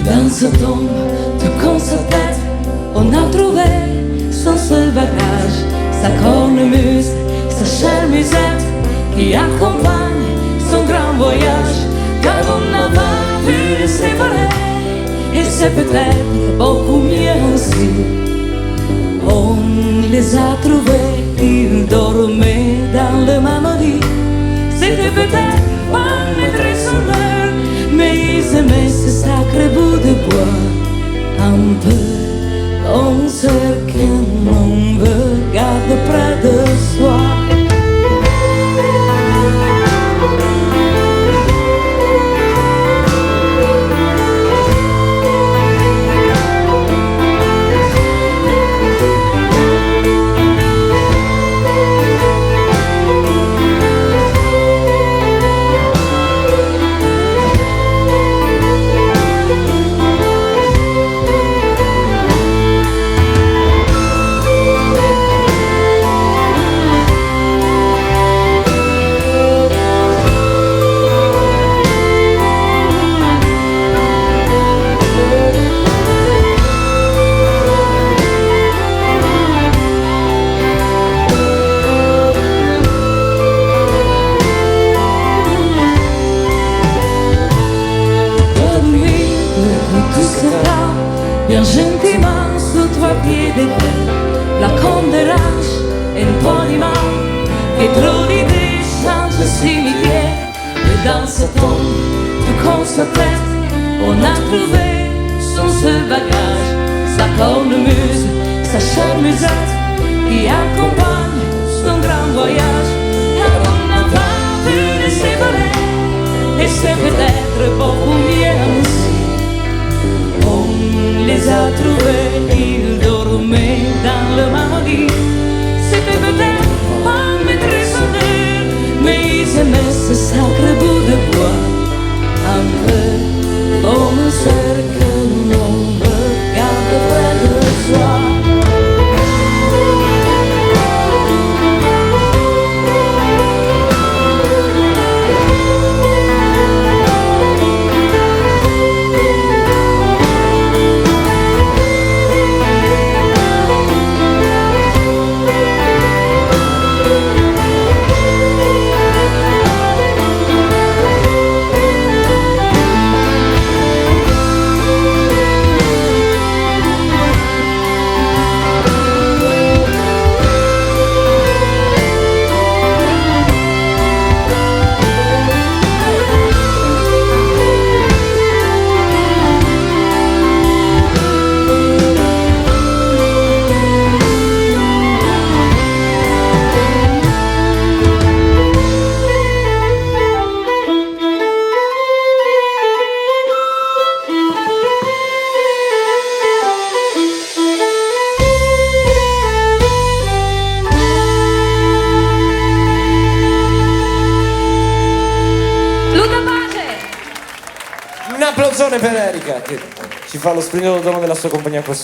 Dans ce tombe, tout comme sa tête, on a trouvé son seul bagage, sa cornemuse, sa chère musette qui accompagne son grand voyage. Car on n'a pas pu les séparer, et c'est peut-être beaucoup mieux ainsi. On les a trouvés, ils dormaient dans le même lit. C'était peut-être pas maîtresse honneur, mais ils aimaient ce sacré bout de bois. Un peu comme ce qu'on veut garder près de soi. Bien gentiment sous 3 pieds d'été, la corne de range et une poignée de main, et trop d'idées changent similitudes. Et dans ce tombe, tout comme sa tête, on a trouvé son seul bagage, sa cornemuse, sa chère musette qui accompagne son grand voyage. Et on n'a pas pu les séparer, et c'est peut-être beaucoup mieux ainsi. On les a trouvés, ils dormaient dans le même lit. C'était peut-être pas maîtresse honneur, mais ils aimaient ce sacré bout de bois. Un peu comme celle que l'on veut garder près de soi. Un applausone per Erika che ci fa lo splendido dono della sua compagnia qua su.